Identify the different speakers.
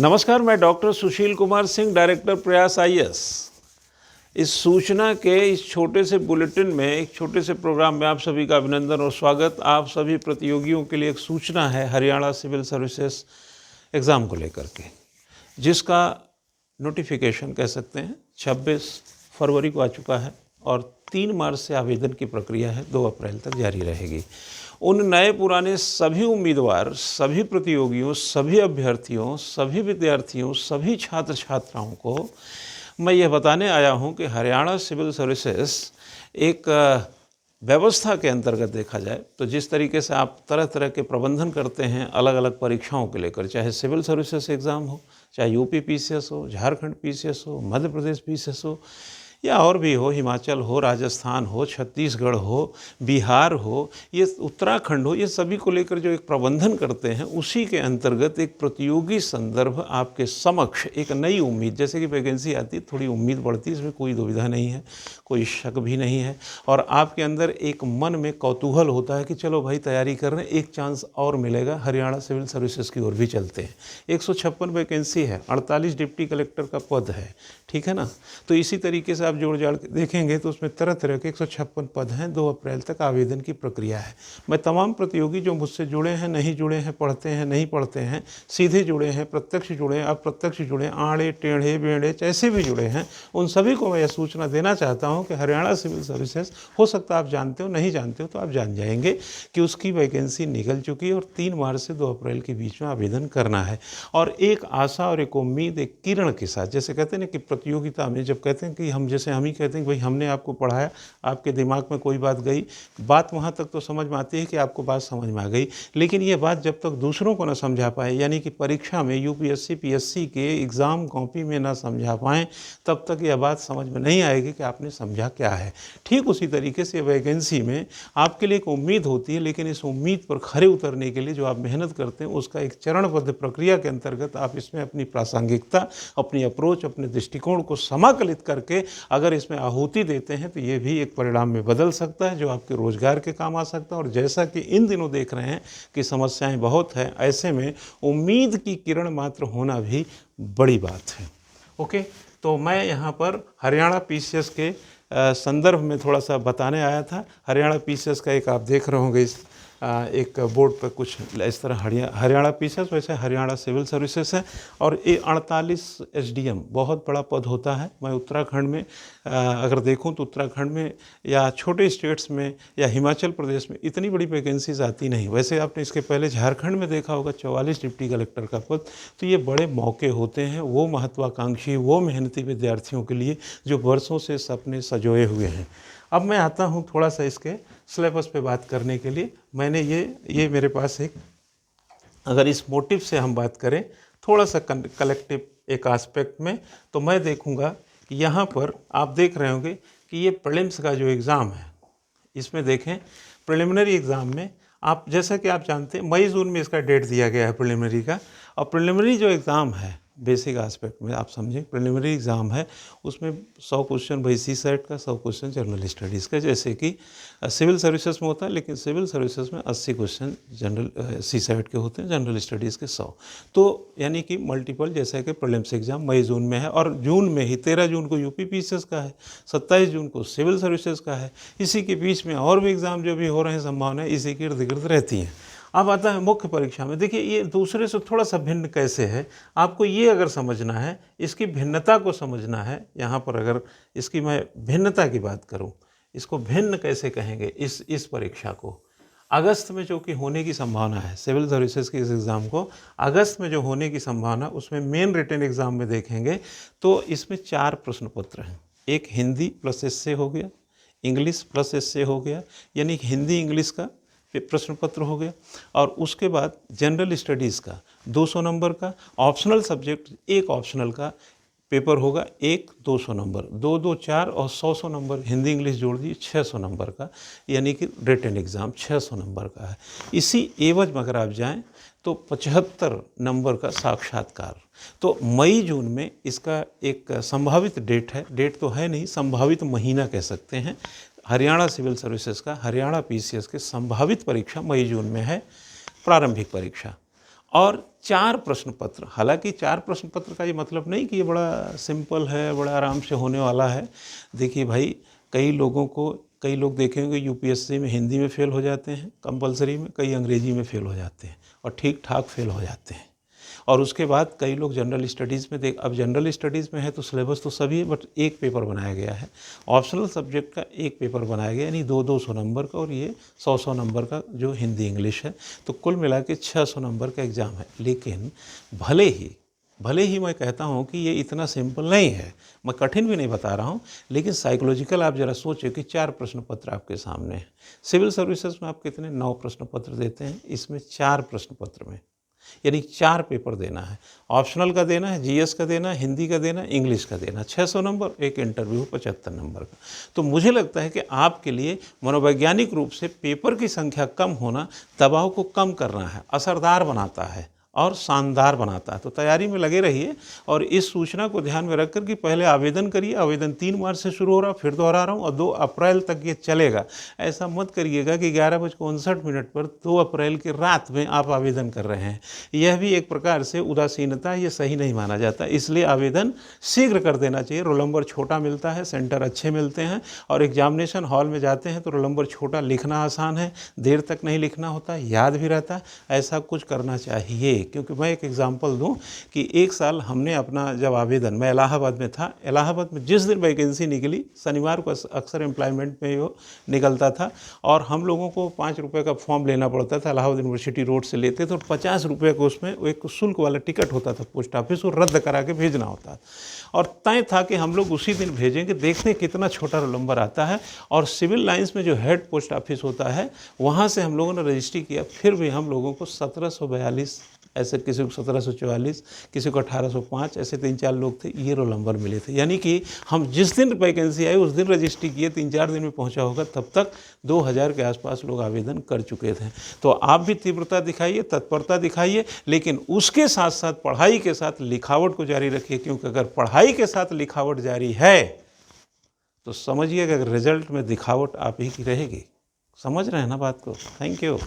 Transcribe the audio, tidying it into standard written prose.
Speaker 1: नमस्कार, मैं doctor Sushil Kumar Singh, director प्रयास आईएएस। इस सूचना के इस छोटे से बुलेटिन में, एक छोटे से प्रोग्राम में आप सभी का अभिनंदन और स्वागत। आप सभी प्रतियोगियों के लिए एक सूचना है हरियाणा सिविल सर्विसेज एग्ज़ाम को लेकर के, जिसका नोटिफिकेशन कह सकते हैं 26 फरवरी को आ चुका है और 3 मार्च से आवेदन की प्रक्रिया है, 2 अप्रैल तक जारी रहेगी। उन नए पुराने सभी उम्मीदवार, सभी प्रतियोगियों, सभी अभ्यर्थियों, सभी विद्यार्थियों, सभी छात्र छात्राओं को मैं यह बताने आया हूं कि हरियाणा सिविल सर्विसेज एक व्यवस्था के अंतर्गत देखा जाए तो जिस तरीके से आप तरह तरह के प्रबंधन करते हैं अलग अलग परीक्षाओं को लेकर, चाहे सिविल सर्विसेज एग्ज़ाम हो, चाहे यूपी पीसीएस हो, झारखंड पीसीएस हो, मध्य प्रदेश पीसीएस हो, या और भी हो, हिमाचल हो, राजस्थान हो, छत्तीसगढ़ हो, बिहार हो, ये उत्तराखंड हो, ये सभी को लेकर जो एक प्रबंधन करते हैं, उसी के अंतर्गत एक प्रतियोगी संदर्भ आपके समक्ष एक नई उम्मीद, जैसे कि वैकेंसी आती है थोड़ी उम्मीद बढ़ती है, इसमें कोई दुविधा नहीं है, कोई शक भी नहीं है। और आपके अंदर एक मन में कौतूहल होता है कि चलो भाई तैयारी कर रहे हैं, एक चांस और मिलेगा, हरियाणा सिविल सर्विसेज की ओर भी चलते हैं। 156 वैकेंसी है, 48 डिप्टी कलेक्टर का पद है, ठीक है ना। तो इसी तरीके से आप जोड़ जाड़ के देखेंगे तो उसमें तरह तरह के 156 पद हैं। 2 अप्रैल तक आवेदन की प्रक्रिया है। मैं तमाम प्रतियोगी जो मुझसे जुड़े हैं, नहीं जुड़े हैं, पढ़ते हैं, नहीं पढ़ते हैं, सीधे जुड़े हैं, प्रत्यक्ष जुड़े हैं, अप्रत्यक्ष जुड़े हैं, आड़े टेढ़े बेड़े जैसे भी जुड़े हैं, उन सभी को मैं यह सूचना देना चाहता हूं कि हरियाणा सिविल सर्विसेज, हो सकता है आप जानते हो, नहीं जानते हो तो आप जान जाएंगे कि उसकी वैकेंसी निकल चुकी है और 3 मार्च से 2 अप्रैल के बीच में आवेदन करना है। और एक आशा और एक उम्मीद, एक किरण के साथ, जैसे कहते हैं ना कि प्रतियोगिता में जब कहते हैं कि हम ही कहते हैं कि भाई हमने आपको पढ़ाया, आपके दिमाग में कोई बात गई, बात वहाँ तक तो समझ में आती है कि आपको बात समझ में आ गई, लेकिन ये बात जब तक दूसरों को ना समझा पाए, यानी कि परीक्षा में यूपीएससी पीएससी के एग्ज़ाम कॉपी में ना समझा पाएँ, तब तक यह बात समझ में नहीं आएगी कि आपने समझा क्या है। ठीक उसी तरीके से वैकेंसी में आपके लिए एक उम्मीद होती है, लेकिन इस उम्मीद पर खरे उतरने के लिए जो आप मेहनत करते हैं, उसका एक चरणबद्ध प्रक्रिया के अंतर्गत आप इसमें अपनी प्रासंगिकता, अपनी अप्रोच, अपने दृष्टिकोण को समाकलित करके अगर इसमें आहुति देते हैं तो ये भी एक परिणाम में बदल सकता है जो आपके रोजगार के काम आ सकता है। और जैसा कि इन दिनों देख रहे हैं कि समस्याएं बहुत हैं, ऐसे में उम्मीद की किरण मात्र होना भी बड़ी बात है। ओके, तो मैं यहाँ पर हरियाणा पीसीएस के संदर्भ में थोड़ा सा बताने आया था। हरियाणा पीसीएस का एक आप देख रहे होंगे इस एक बोर्ड पर कुछ इस तरह हरियाणा पीसीएस, वैसे हरियाणा सिविल सर्विसेज है। और ये 48 एसडीएम बहुत बड़ा पद होता है। मैं उत्तराखंड में अगर देखूं तो उत्तराखंड में या छोटे स्टेट्स में या हिमाचल प्रदेश में इतनी बड़ी वैकेंसीज आती नहीं। वैसे आपने इसके पहले झारखंड में देखा होगा 44 डिप्टी कलेक्टर का पद। तो ये बड़े मौके होते हैं वो महत्वाकांक्षी, वो मेहनती विद्यार्थियों के लिए जो वर्षों से सपने सजोए हुए हैं। अब मैं आता हूँ थोड़ा सा इसके सिलेबस पे बात करने के लिए। मैंने ये मेरे पास एक, अगर इस मोटिव से हम बात करें थोड़ा सा कलेक्टिव एक एस्पेक्ट में, तो मैं देखूंगा कि यहाँ पर आप देख रहे होंगे कि ये प्रीलिम्स का जो एग्ज़ाम है, इसमें देखें प्रिलिमिनरी एग्ज़ाम में आप, जैसा कि आप जानते हैं मई जून में इसका डेट दिया गया है प्रिलिमिनरी का। और प्रिलिमिनरी जो एग्ज़ाम है, बेसिक एस्पेक्ट में आप समझें, प्रिलिमिनरी एग्ज़ाम है, उसमें 100 क्वेश्चन भाई सी सेट का, 100 क्वेश्चन जनरल स्टडीज़ का, जैसे कि सिविल सर्विसेज में होता है। लेकिन सिविल सर्विसेज में 80 क्वेश्चन जनरल सी सेट के होते हैं, जनरल स्टडीज़ के 100। तो यानी कि मल्टीपल, जैसा कि प्रीलिम्स एग्ज़ाम मई जून में है और जून में ही 13 जून को यूपी पीसीएस का है, 27 जून को सिविल सर्विसेज का है। इसी के बीच में और भी एग्ज़ाम जो भी हो रहे हैं, संभावनाएँ इसी के इर्द गिर्द रहती हैं। अब आता है मुख्य परीक्षा में। देखिए ये दूसरे से थोड़ा सा भिन्न कैसे है, आपको ये अगर समझना है, इसकी भिन्नता को समझना है। यहाँ पर अगर इसकी मैं भिन्नता की बात करूँ, इसको भिन्न कैसे कहेंगे इस परीक्षा को, अगस्त में जो कि होने की संभावना है, सिविल सर्विसेज के इस एग्ज़ाम को अगस्त में जो होने की संभावना, उसमें मेन रिटन एग्ज़ाम में देखेंगे तो इसमें 4 प्रश्न पत्र हैं। एक हिंदी प्लस एस्से हो गया, इंग्लिश प्लस एस्से हो गया, यानी हिंदी इंग्लिश का प्रश्न पत्र हो गया। और उसके बाद जनरल स्टडीज़ का 200 नंबर का, ऑप्शनल सब्जेक्ट एक ऑप्शनल का पेपर होगा, एक 200 नंबर, 2 2 4 और 100 नंबर हिंदी इंग्लिश जोड़ दिए 600 नंबर का, यानी कि रिटन एग्ज़ाम 600 नंबर का है। इसी एवज में अगर आप जाएं तो 75 नंबर का साक्षात्कार। तो मई जून में इसका एक संभावित डेट है, डेट तो है नहीं, संभावित महीना कह सकते हैं। हरियाणा सिविल सर्विसेज का, हरियाणा पीसीएस के संभावित परीक्षा मई जून में है, प्रारंभिक परीक्षा। और 4 प्रश्न पत्र। हालांकि 4 प्रश्न पत्र का ये मतलब नहीं कि ये बड़ा सिंपल है, बड़ा आराम से होने वाला है। देखिए भाई, कई लोग देखेंगे यूपीएससी में हिंदी में फ़ेल हो जाते हैं कंपलसरी में, कई अंग्रेजी में फ़ेल हो जाते हैं और ठीक ठाक फ़ेल हो जाते हैं। और उसके बाद कई लोग जनरल स्टडीज़ में अब जनरल स्टडीज़ में है तो सिलेबस तो सभी है, बट एक पेपर बनाया गया है, ऑप्शनल सब्जेक्ट का एक पेपर बनाया गया, यानी 200 नंबर का, और ये 100 नंबर का जो हिंदी इंग्लिश है। तो कुल मिला के 600 नंबर का एग्ज़ाम है। लेकिन भले ही मैं कहता हूँ कि ये इतना सिंपल नहीं है, मैं कठिन भी नहीं बता रहा हूँ, लेकिन साइकोलॉजिकल आप ज़रा सोचें कि 4 प्रश्न पत्र आपके सामने हैं। सिविल सर्विसेज में आप कितने 9 प्रश्न पत्र देते हैं, इसमें 4 प्रश्न पत्र में यानी 4 पेपर देना है। ऑप्शनल का देना है, जीएस का देना है, हिंदी का देना है, इंग्लिश का देना है। 600 नंबर, एक इंटरव्यू 75 नंबर का। तो मुझे लगता है कि आपके लिए मनोवैज्ञानिक रूप से पेपर की संख्या कम होना दबाव को कम करना है, असरदार बनाता है और शानदार बनाता है। तो तैयारी में लगे रहिए और इस सूचना को ध्यान में रखकर कि पहले आवेदन करिए। आवेदन 3 मार्च से शुरू हो रहा, फिर दोहरा रहा हूँ, और 2 अप्रैल तक ये चलेगा। ऐसा मत करिएगा कि 11:59 पर 2 अप्रैल की रात में आप आवेदन कर रहे हैं। यह भी एक प्रकार से उदासीनता, ये सही नहीं माना जाता। इसलिए आवेदन शीघ्र कर देना चाहिए। रोल नंबर छोटा मिलता है, सेंटर अच्छे मिलते हैं, और एग्जामिनेशन हॉल में जाते हैं तो रोल नंबर छोटा, लिखना आसान है, देर तक नहीं लिखना होता, याद भी रहता है। ऐसा कुछ करना चाहिए। क्योंकि मैं एक एग्जांपल दूं कि एक साल हमने अपना जब आवेदन, मैं इलाहाबाद में था, इलाहाबाद में जिस दिन वैकेंसी निकली, शनिवार को अक्सर एम्प्लॉयमेंट में वो निकलता था, और हम लोगों को 5 रुपये का फॉर्म लेना पड़ता था। इलाहाबाद यूनिवर्सिटी रोड से लेते थे, और 50 रुपये को उसमें एक शुल्क वाला टिकट होता था पोस्ट ऑफिस, वो रद्द करा के भेजना होता था। और तय था कि हम लोग उसी दिन भेजेंगे। देखते हैं कितना छोटा रोल नंबर आता है। और सिविल लाइंस में जो हेड पोस्ट ऑफिस होता है, वहाँ से हम लोगों ने रजिस्ट्री किया। फिर भी हम लोगों को 1742, ऐसे किसी को 1744, किसी को 1805, ऐसे 3-4 लोग थे, ये रोल नंबर मिले थे। यानी कि हम जिस दिन वैकेंसी आई उस दिन रजिस्ट्री किए, 3-4 दिन में पहुंचा होगा, तब तक 2000 के आसपास लोग आवेदन कर चुके थे। तो आप भी तीव्रता दिखाइए, तत्परता दिखाइए, लेकिन उसके साथ साथ पढ़ाई के साथ लिखावट को जारी रखिए। क्योंकि अगर पढ़ाई के साथ लिखावट जारी है तो समझिएगा कि रिजल्ट में दिखावट आप ही की रहेगी। समझ रहे हैं ना बात को? Thank you.